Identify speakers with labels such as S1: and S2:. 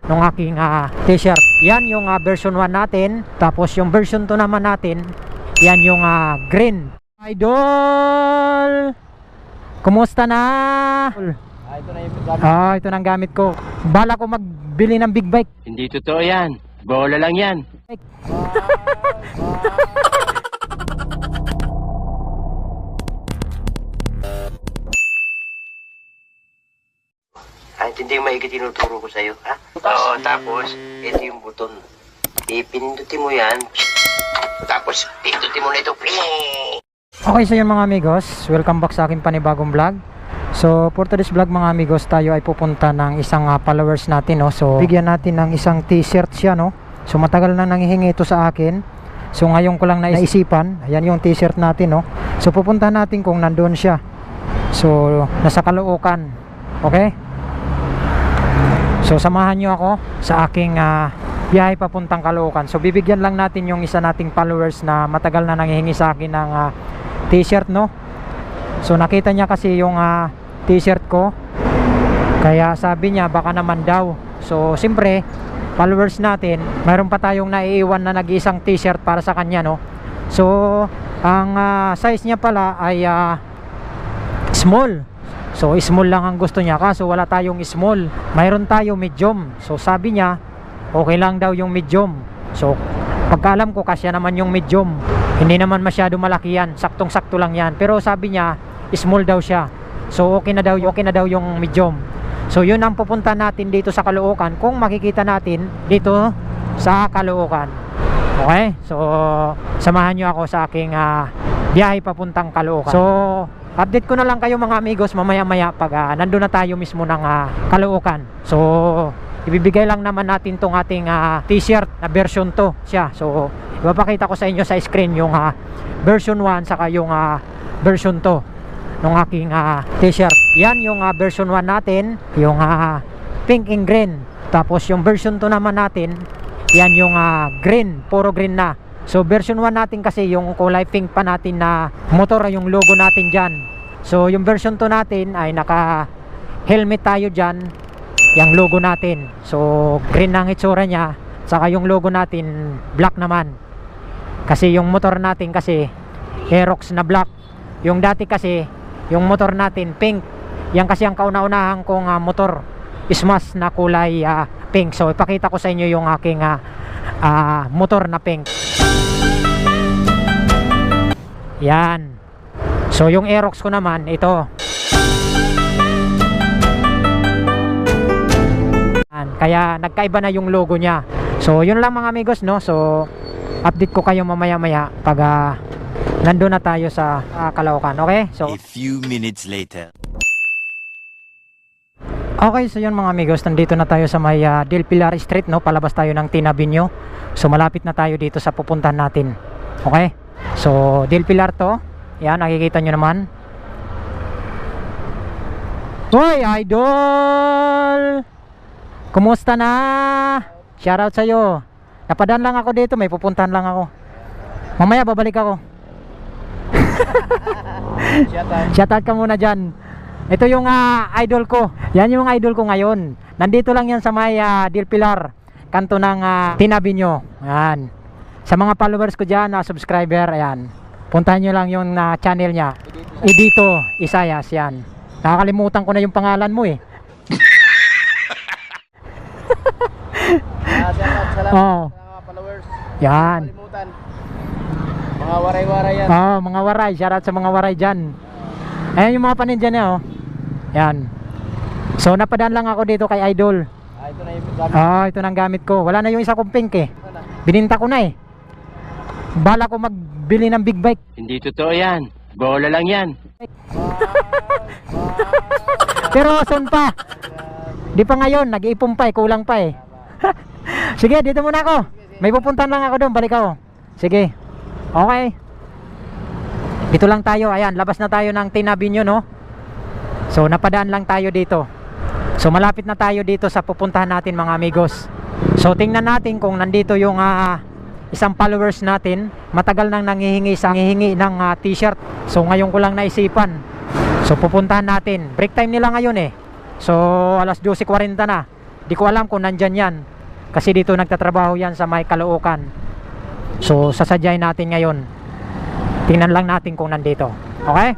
S1: ng aking t-shirt. Yan yung version 1 natin. Tapos yung version 2 naman natin, yan yung green. Idol! Kumusta na?
S2: Ito na yung gamit.
S1: Ito na ang gamit ko. Bala ko magbili ng big bike.
S2: Hindi totoo yan. Bola lang yan. Hindi mo maigi tinuturo ko sa'yo, ha? Oo, tapos, ito yung buton. Ipindutin mo yan. Tapos, pindutin mo na ito.
S1: Okay, so yun mga amigos, welcome back sa aking panibagong vlog. So for today's vlog mga amigos, tayo ay pupunta ng isang followers natin, no? So bigyan natin ng isang t-shirt siya, no? So matagal na nanghihingi ito sa akin. So ngayon ko lang naisipan. Ayan yung t-shirt natin, no? So pupunta natin kung nandoon siya. So nasa Caloocan. Okay? So samahan nyo ako sa aking biyahe papuntang Caloocan. So bibigyan lang natin yung isa nating followers na matagal na nanghihingi sa akin ng t-shirt, no? So nakita niya kasi yung t-shirt ko, kaya sabi niya baka naman daw. So siyempre followers natin, mayroon pa tayong naiiwan na nag-iisang t-shirt para sa kanya, no? So ang size niya pala ay small. So small lang ang gusto niya, kaso wala tayong small, mayroon tayo medium. So sabi niya okay lang daw yung medium. So pagkaalam ko kasya naman yung medium, hindi naman masyado malaki yan, saktong sakto lang yan. Pero sabi niya small daw siya, so okay na daw yung medium. So yun ang pupunta natin dito sa Caloocan, kung makikita natin dito sa Caloocan. Okay, so samahan nyo ako sa aking biyahe papuntang Caloocan. So update ko na lang kayo mga amigos mamaya maya pag nandun na tayo mismo ng Caloocan. So ibibigay lang naman natin tong ating t-shirt na version 2 siya. So ipapakita ko sa inyo sa screen yung version 1 saka yung version 2 ng aking t-shirt. Yan yung version 1 natin, yung pink and green. Tapos yung version 2 naman natin, yan yung green, puro green na. So version 1 natin kasi yung kulay pink pa natin na motor, yung logo natin dyan. So yung version 2 natin ay naka helmet tayo dyan, yung logo natin. So green ang itsura niya, saka yung logo natin black naman. Kasi yung motor natin kasi Aerox na black. Yung dati kasi yung motor natin pink. Yan kasi ang kauna-unahan kong motor, Smash na kulay pink. So ipakita ko sa inyo yung aking motor na pink. Yan. So yung Aerox ko naman ito. Yan. Kaya nagkaiba na yung logo niya. So yun lang mga amigos, no? So update ko kayo mamaya maya pag nandun na tayo sa Caloocan. Okay? So
S3: a few minutes later.
S1: okay, so yun mga amigos, nandito na tayo sa may Del Pilar Street, no? Palabas tayo ng Tinabinyo. So malapit na tayo dito sa pupuntahan natin. Okay? So Del Pilar to. Yan, nakikita nyo naman. Hoy idol, kumusta na? Shoutout sa'yo. Napadaan lang ako dito, may pupuntahan lang ako. Mamaya babalik ako. Shoutout ka muna dyan. Ito yung idol ko. Yan yung idol ko ngayon. Nandito lang yan sa may Del Pilar, kanto ng Tinabinyo. Yan. Sa mga followers ko dyan, subscriber, ayan, puntahan nyo lang yung channel niya, Edito Isayas. Yan. Nakakalimutan ko na yung pangalan mo eh.
S2: Salamat
S1: Oh.
S2: sa mga followers.
S1: Yan.
S2: Kalimutan. Mga waray-waray yan.
S1: Oh, mga waray. Shoutout sa mga waray dyan. Ayan yung mga panin dyan eh, oh. Yan. So napadaan lang ako dito kay idol.
S2: Ito na yung gamit.
S1: Ito na ang gamit ko. Wala na yung isa kong pink eh. Bininta ko na eh. Bala ko magbili ng big bike.
S2: Hindi totoo yan. Bola lang yan.
S1: Pero soon pa. Di pa ngayon, nag-iipon pa eh, kulang pa eh. Sige, dito muna ako. May pupuntahan lang ako doon, balik ako. Sige. Okay. Dito lang tayo, ayan, labas na tayo ng Tinabinyo, no? So napadaan lang tayo dito. So malapit na tayo dito sa pupuntahan natin mga amigos. So tingnan natin kung nandito yung isang followers natin. Matagal nang nanghihingi ng t-shirt. So ngayon ko lang naisipan. So pupuntahan natin. Break time nila ngayon eh. So alas 12:40 na. Di ko alam kung nandyan yan. Kasi dito nagtatrabaho yan sa may Caloocan. So, sasadyain natin ngayon. Tingnan lang natin kung nandito. Okay?